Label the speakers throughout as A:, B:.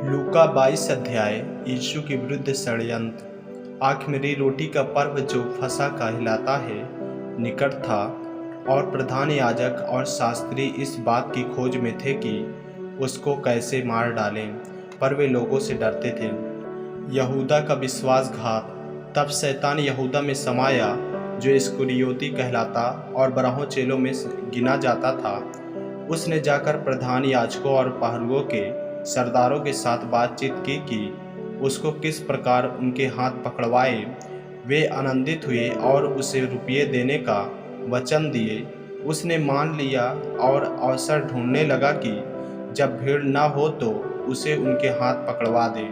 A: लूका 22 अध्याय। यीशु के विरुद्ध षड्यंत्र। आखिरी रोटी का पर्व जो फसह कहलाता है निकट था, और प्रधान याजक और शास्त्री इस बात की खोज में थे कि उसको कैसे मार डालें, पर वे लोगों से डरते थे। यहूदा का विश्वासघात। तब शैतान यहूदा में समाया, जो इस्करियोती कहलाता और 12 चेलों में गिना जाता था। उसने जाकर प्रधान याजकों और पहरुओं के सरदारों के साथ बातचीत की कि उसको किस प्रकार उनके हाथ पकड़वाए। वे आनंदित हुए और उसे रुपये देने का वचन दिए। उसने मान लिया और अवसर ढूंढने लगा कि जब भीड़ न हो तो उसे उनके हाथ पकड़वा दे।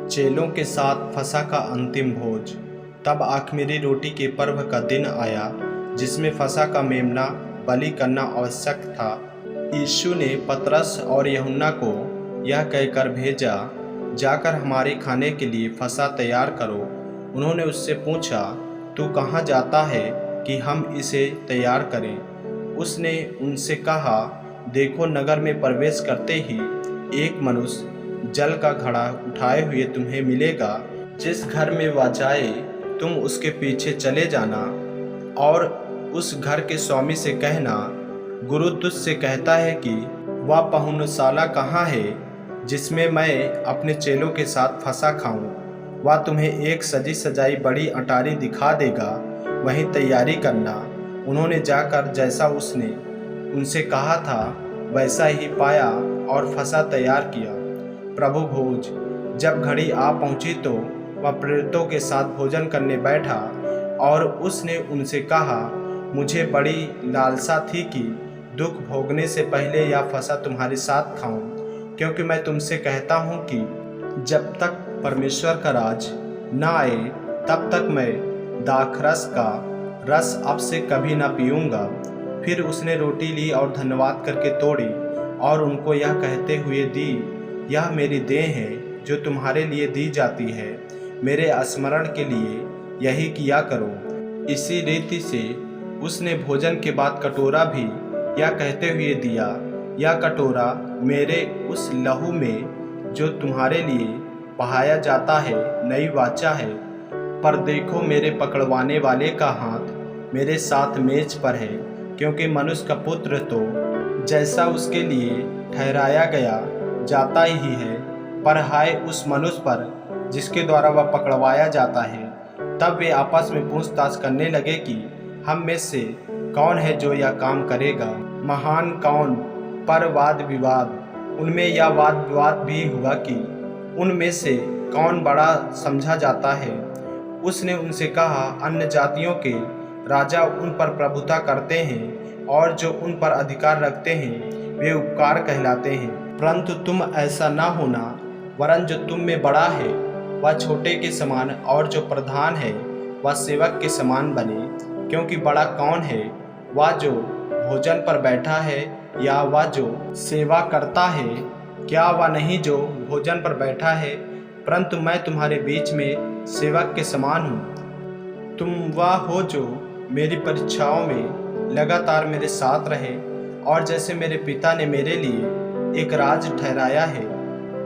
A: चेलों के साथ फसह का अंतिम भोज। तब आखिरी रोटी के पर्व का दिन आया, जिसमें फसह का मेमना बलि करना आवश्यक था। यीशु ने पतरस और यूहन्ना को यह कहकर भेजा, जाकर हमारे खाने के लिए फसह तैयार करो। उन्होंने उससे पूछा, तू कहाँ जाता है कि हम इसे तैयार करें? उसने उनसे कहा, देखो, नगर में प्रवेश करते ही एक मनुष्य जल का घड़ा उठाए हुए तुम्हें मिलेगा। जिस घर में वह जाए तुम उसके पीछे चले जाना, और उस घर के स्वामी से कहना, गुरु तुझसे कहता है कि वह पहुँचाला कहाँ है जिसमें मैं अपने चेलों के साथ फसह खाऊं। वह तुम्हें एक सजी सजाई बड़ी अटारी दिखा देगा, वहीं तैयारी करना। उन्होंने जाकर जैसा उसने उनसे कहा था वैसा ही पाया और फसह तैयार किया। प्रभु भोज। जब घड़ी आ पहुंची तो वह प्रेरितों के साथ भोजन करने बैठा, और उसने उनसे कहा, मुझे बड़ी लालसा थी कि दुख भोगने से पहले यह फसह तुम्हारे साथ खाऊं, क्योंकि मैं तुमसे कहता हूं कि जब तक परमेश्वर का राज न आए तब तक मैं दाखरस का रस अब से कभी न पीऊँगा। फिर उसने रोटी ली और धन्यवाद करके तोड़ी और उनको यह कहते हुए दी, यह मेरी देह है जो तुम्हारे लिए दी जाती है। मेरे स्मरण के लिए यही किया करो। इसी रीति से उसने भोजन के बाद कटोरा भी यह कहते हुए दिया, यह कटोरा मेरे उस लहू में जो तुम्हारे लिए बहाया जाता है नई वाचा है। पर देखो, मेरे पकड़वाने वाले का हाथ मेरे साथ मेज पर है, क्योंकि मनुष्य का पुत्र तो जैसा उसके लिए ठहराया गया जाता ही है, पर हाय उस मनुष्य पर जिसके द्वारा वह पकड़वाया जाता है। तब वे आपस में पूछताछ करने लगे कि हम में से कौन है जो यह काम करेगा। महान कौन? पर वाद विवाद। उनमें यह वाद विवाद भी हुआ कि उनमें से कौन बड़ा समझा जाता है। उसने उनसे कहा, अन्य जातियों के राजा उन पर प्रभुता करते हैं, और जो उन पर अधिकार रखते हैं वे उपकार कहलाते हैं। परंतु तुम ऐसा ना होना, वरन जो तुम में बड़ा है वह छोटे के समान, और जो प्रधान है वह सेवक के समान बने। क्योंकि बड़ा कौन है, वह जो भोजन पर बैठा है या वह जो सेवा करता है? क्या वह नहीं जो भोजन पर बैठा है? परंतु मैं तुम्हारे बीच में सेवक के समान हूँ। तुम वह हो जो मेरी परीक्षाओं में लगातार मेरे साथ रहे, और जैसे मेरे पिता ने मेरे लिए एक राज ठहराया है,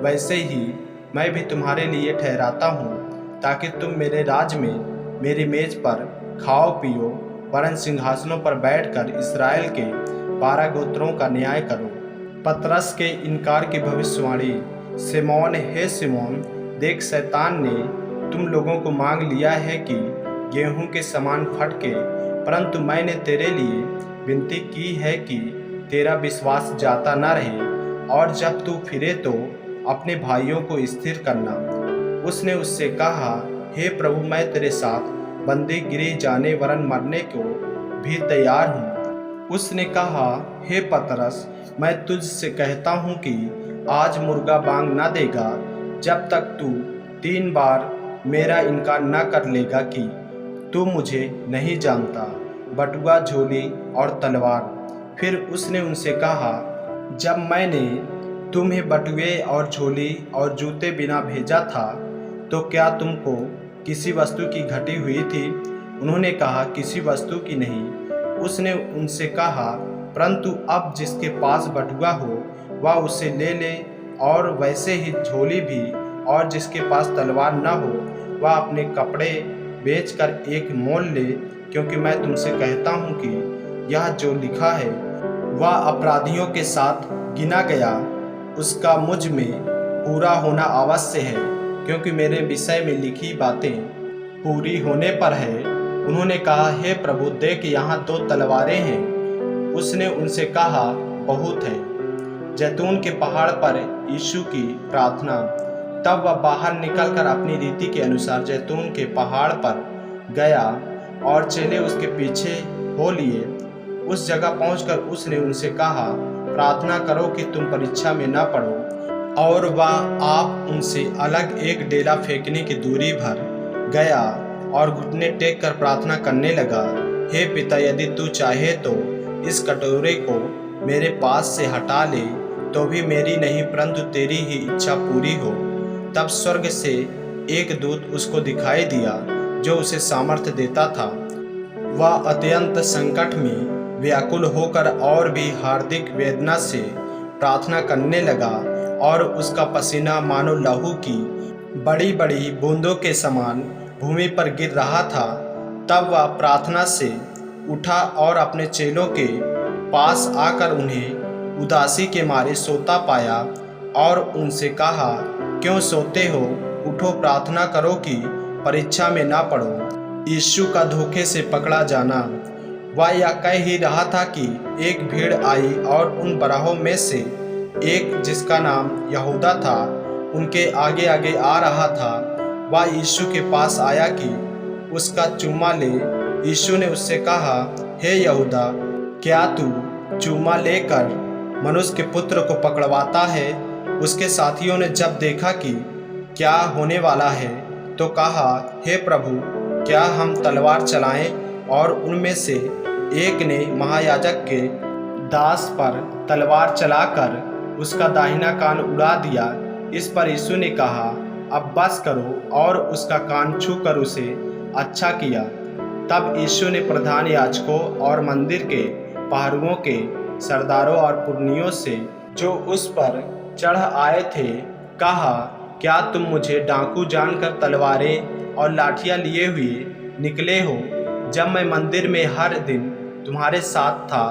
A: वैसे ही मैं भी तुम्हारे लिए ठहराता हूँ, ताकि तुम मेरे राज में मेरी मेज पर खाओ पियो, वरन सिंहासनों पर बैठकर इस्राएल के 12 गोत्रों का न्याय करो। पतरस के इनकार की भविष्यवाणी। सिमोन, हे सिमोन, देख, शैतान ने तुम लोगों को मांग लिया है कि गेहूं के समान फटके, परंतु मैंने तेरे लिए विनती की है कि तेरा विश्वास जाता न रहे, और जब तू फिरे तो अपने भाइयों को स्थिर करना। उसने उससे कहा, हे प्रभु, मैं तेरे साथ बंदी गिरी जाने वरन मरने को भी तैयार हूँ। उसने कहा, हे पतरस, मैं तुझसे कहता हूँ कि आज मुर्गा बांग न देगा जब तक तू 3 बार मेरा इनकार न कर लेगा कि तू मुझे नहीं जानता। बटुआ, झोली और तलवार। फिर उसने उनसे कहा, जब मैंने तुम्हें बटुए और झोली और जूते बिना भेजा था तो क्या तुमको किसी वस्तु की घटी हुई थी? उन्होंने कहा, किसी वस्तु की नहीं। उसने उनसे कहा, परंतु अब जिसके पास बटुआ हो वह उसे ले ले, और वैसे ही झोली भी, और जिसके पास तलवार न हो वह अपने कपड़े बेचकर एक मोल ले, क्योंकि मैं तुमसे कहता हूँ कि यह जो लिखा है वह अपराधियों के साथ गिना गया, उसका मुझ में पूरा होना अवश्य है, क्योंकि मेरे विषय में लिखी बातें पूरी होने पर है। उन्होंने कहा, हे प्रभु, देख यहाँ 2 तलवारें हैं। उसने उनसे कहा, बहुत है। जैतून के पहाड़ पर यीशु की प्रार्थना। तब वह बाहर निकलकर अपनी रीति के अनुसार जैतून के पहाड़ पर गया और चेले उसके पीछे हो लिए। उस जगह पहुंचकर उसने उनसे कहा, प्रार्थना करो कि तुम परीक्षा में न पड़ो। और वह आप उनसे अलग एक डेला फेंकने की दूरी भर गया और घुटने टेक कर प्रार्थना करने लगा, हे पिता, यदि तू चाहे तो इस कटोरे को मेरे पास से हटा ले, तो भी मेरी नहीं परंतु तेरी ही इच्छा पूरी हो। तब स्वर्ग से एक दूत उसको दिखाई दिया जो उसे सामर्थ्य देता था। वह अत्यंत संकट में व्याकुल होकर और भी हार्दिक वेदना से प्रार्थना करने लगा, और उसका पसीना मानो लहू की बड़ी बड़ी बूंदों के समान भूमि पर गिर रहा था। तब वह प्रार्थना से उठा और अपने चेलों के पास आकर उन्हें उदासी के मारे सोता पाया और उनसे कहा, क्यों सोते हो? उठो, प्रार्थना करो कि परीक्षा में ना पड़ो। यीशु का धोखे से पकड़ा जाना। वह यह कह ही रहा था कि एक भीड़ आई और उन बराहों में से एक, जिसका नाम यहूदा था, उनके आगे आगे आ रहा था। वह यीशु के पास आया कि उसका चूमा ले। यीशु ने उससे कहा, हे यहूदा, क्या तू चूमा लेकर मनुष्य के पुत्र को पकड़वाता है? उसके साथियों ने जब देखा कि क्या होने वाला है तो कहा, हे प्रभु, क्या हम तलवार चलाएं? और उनमें से एक ने महायाजक के दास पर तलवार चलाकर उसका दाहिना कान उड़ा दिया। इस पर यीशु ने कहा, अब बस करो, और उसका कान छूकर उसे अच्छा किया। तब यीशु ने प्रधान याजकों और मंदिर के पहरुओं के सरदारों और पुरनियों से, जो उस पर चढ़ आए थे, कहा, क्या तुम मुझे डाकू जानकर तलवारें और लाठियां लिए हुए निकले हो? जब मैं मंदिर में हर दिन तुम्हारे साथ था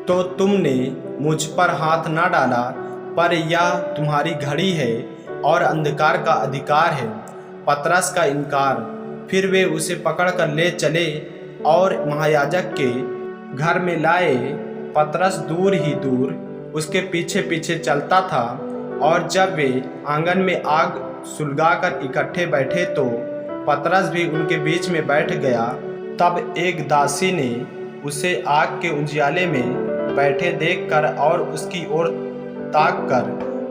A: तो तुमने मुझ पर हाथ न डाला, पर यह तुम्हारी घड़ी है और अंधकार का अधिकार है। पतरस का इनकार। फिर वे उसे पकड़कर ले चले और महायाजक के घर में लाए। पतरस दूर ही दूर उसके पीछे पीछे चलता था, और जब वे आंगन में आग सुलगाकर इकट्ठे बैठे तो पतरस भी उनके बीच में बैठ गया। तब एक दासी ने उसे आग के उजियाले में बैठे देखकर और उसकी ओर ताककर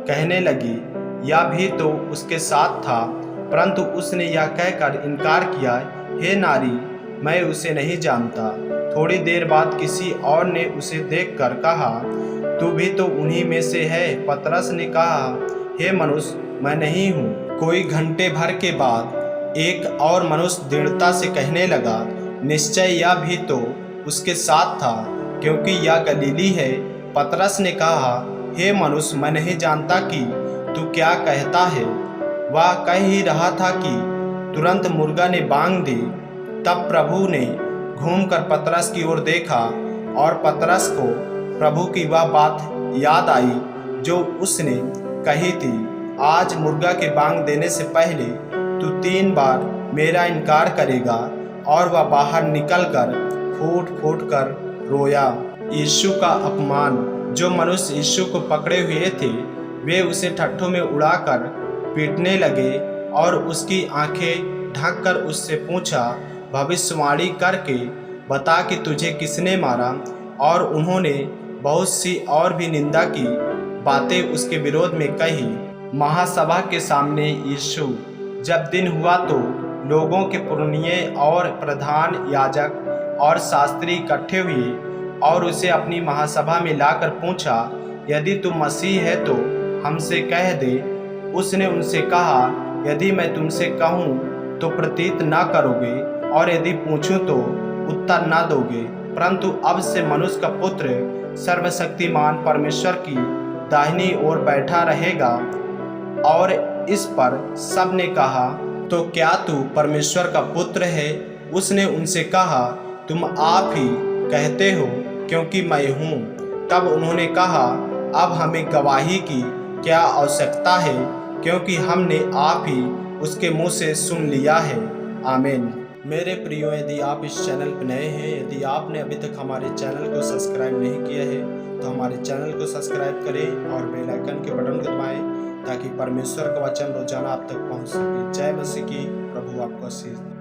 A: कहने लगी, यह भी तो उसके साथ था। परंतु उसने यह कहकर इनकार किया, हे नारी, मैं उसे नहीं जानता। थोड़ी देर बाद किसी और ने उसे देखकर कहा, तू भी तो उन्हीं में से है। पतरस ने कहा, हे मनुष्य, मैं नहीं हूँ। कोई घंटे भर के बाद एक और मनुष्य दृढ़ता से कहने लगा, निश्चय यह भी तो उसके साथ था, क्योंकि यह गलीली है। पतरस ने कहा, हे मनुष्य, मैं नहीं जानता कि तू क्या कहता है। वह कह ही रहा था कि तुरंत मुर्गा ने बांग दी। तब प्रभु ने घूमकर पतरस की ओर देखा, और पतरस को प्रभु की वह बात याद आई जो उसने कही थी, आज मुर्गा के बांग देने से पहले तू 3 बार मेरा इनकार करेगा। और वह बाहर निकलकर फूट फूट कर रोया। यीशु का अपमान। जो मनुष्य यीशु को पकड़े हुए थे वे उसे ठट्ठों में उड़ाकर पीटने लगे और उसकी आंखें ढककर उससे पूछा, भविष्यवाणी करके बता कि तुझे किसने मारा। और उन्होंने बहुत सी और भी निंदा की बातें उसके विरोध में कही। महासभा के सामने यीशु। जब दिन हुआ तो लोगों के पुरनिये और प्रधान याजक और शास्त्री इकट्ठे हुए और उसे अपनी महासभा में लाकर पूछा, यदि तू मसीह है तो हमसे कह दे। उसने उनसे कहा, यदि मैं तुमसे कहूँ तो प्रतीत ना करोगे, और यदि पूछूं तो उत्तर ना दोगे। परंतु अब से मनुष्य का पुत्र सर्वशक्तिमान परमेश्वर की दाहिनी ओर बैठा रहेगा। और इस पर सब ने कहा, तो क्या तू परमेश्वर का पुत्र है? उसने उनसे कहा, तुम आप ही कहते हो, क्योंकि मैं हूँ। तब उन्होंने कहा, अब हमें गवाही की क्या आवश्यकता है, क्योंकि हमने आप ही उसके मुंह से सुन लिया है। आमीन। मेरे प्रियो, यदि आप इस चैनल पर नए हैं, यदि आपने अभी तक हमारे चैनल को सब्सक्राइब नहीं किया है, तो हमारे चैनल को सब्सक्राइब करें और बेल आइकन के बटन को दबाएं, ताकि परमेश्वर का वचन रोजाना आप तक पहुंच सके। जय मसीह की। प्रभु आपको आशीष दे।